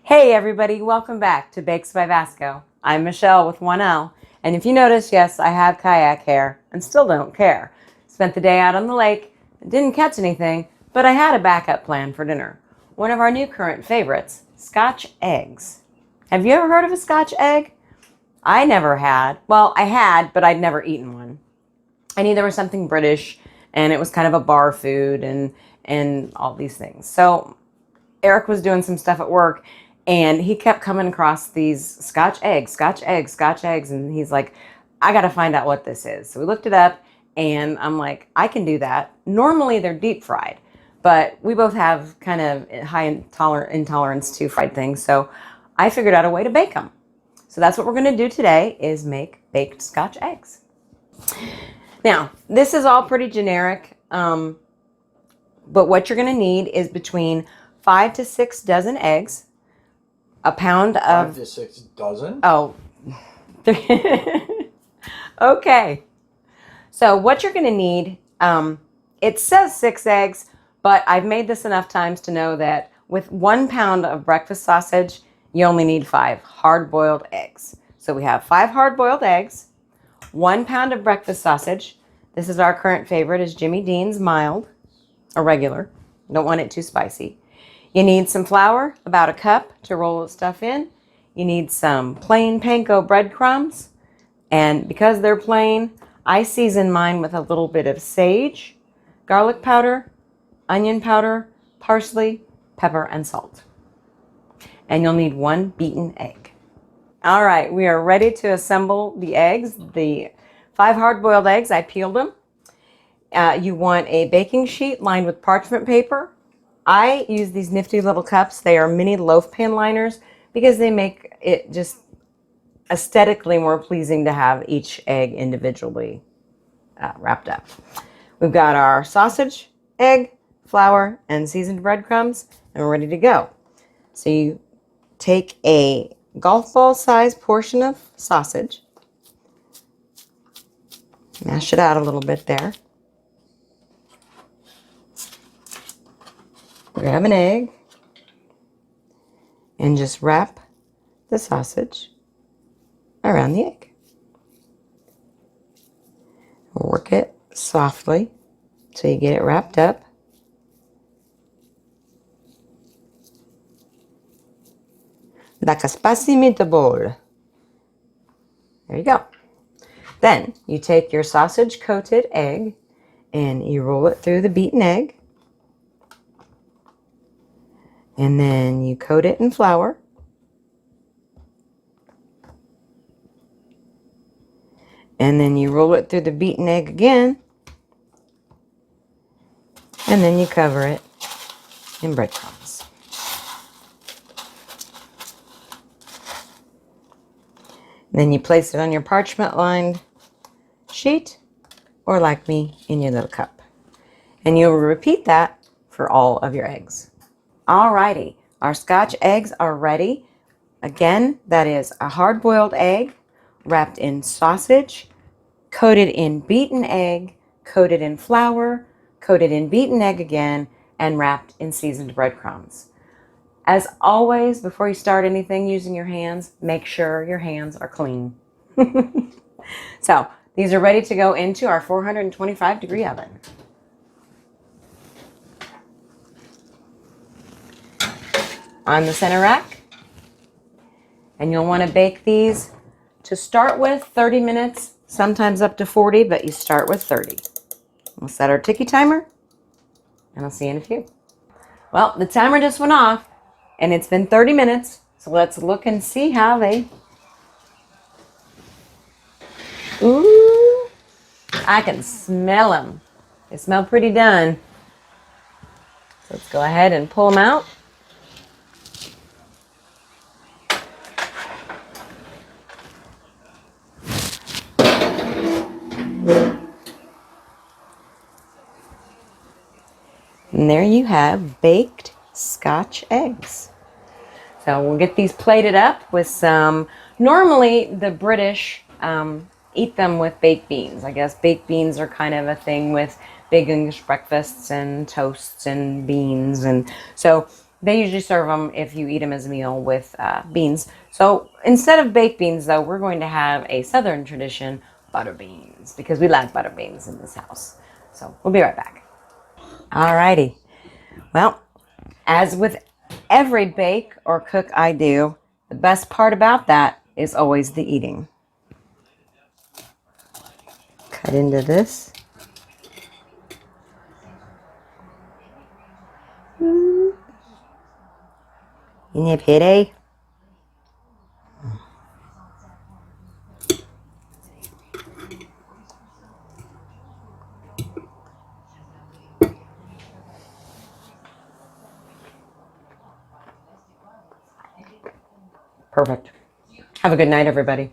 Hey everybody, welcome back to Bakes by Vasco. I'm Michelle with 1L, and if you notice, yes, I have kayak hair and still don't care. Spent the day out on the lake, didn't catch anything, but I had a backup plan for dinner. One of our new current favorites, Scotch eggs. Have you ever heard of a Scotch egg? I never had. Well, I had, but I'd never eaten one. I knew there was something British, and it was kind of a bar food and all these things. So Eric was doing some stuff at work, and he kept coming across these Scotch eggs, Scotch eggs, Scotch eggs. And he's like, I got to find out what this is. So we looked it up, and I'm like, I can do that. Normally they're deep fried, but we both have kind of high intolerance to fried things. So I figured out a way to bake them. So that's what we're going to do today, is make baked Scotch eggs. Now, this is all pretty generic, but what you're going to need is between 5 to 6 dozen eggs, a pound of... 5 to 6 dozen? Oh. Okay. So what you're going to need, it says 6 eggs, but I've made this enough times to know that with 1 pound of breakfast sausage, you only need 5 hard-boiled eggs. So we have 5 hard-boiled eggs, 1 pound of breakfast sausage. This is our current favorite, is Jimmy Dean's mild, or regular. Don't want it too spicy. You need some flour, about a cup, to roll the stuff in. You need some plain panko breadcrumbs. And because they're plain, I season mine with a little bit of sage, garlic powder, onion powder, parsley, pepper, and salt. And you'll need 1 beaten egg. All right, we are ready to assemble the eggs. The 5 hard-boiled eggs, I peeled them. You want a baking sheet lined with parchment paper. I use these nifty little cups. They are mini loaf pan liners because they make it just aesthetically more pleasing to have each egg individually wrapped up. We've got our sausage, egg, flour, and seasoned breadcrumbs, and we're ready to go. So you take a golf ball size portion of sausage, mash it out a little bit there. Grab an egg and just wrap the sausage around the egg. Work it softly till you get it wrapped up. Like a spicy meatball. There you go. Then you take your sausage coated egg and you roll it through the beaten egg. And then you coat it in flour. And then you roll it through the beaten egg again. And then you cover it in breadcrumbs. Then you place it on your parchment-lined sheet, or like me, in your little cup. And you'll repeat that for all of your eggs. Alrighty, our Scotch eggs are ready. Again, that is a hard-boiled egg wrapped in sausage, coated in beaten egg, coated in flour, coated in beaten egg again, and wrapped in seasoned breadcrumbs. As always, before you start anything using your hands, make sure your hands are clean. So, these are ready to go into our 425-degree oven. On the center rack. And you'll want to bake these to start with 30 minutes, sometimes up to 40, but you start with 30. We'll set our ticky timer, and I'll see you in a few. Well, the timer just went off, and it's been 30 minutes, so let's look and see how they... Ooh, I can smell them. They smell pretty done. So let's go ahead and pull them out. And there you have baked Scotch eggs. So we'll get these plated up with some, normally the British eat them with baked beans. I guess baked beans are kind of a thing with big English breakfasts and toasts and beans. And so They usually serve them if you eat them as a meal with beans. So instead of baked beans, though, we're going to have a Southern tradition, butter beans, because we like butter beans in this house. So we'll be right back. Alrighty. Well, as with every bake or cook I do, the best part about that is always the eating. Cut into this. Isn't it pretty? Perfect. Have a good night, everybody.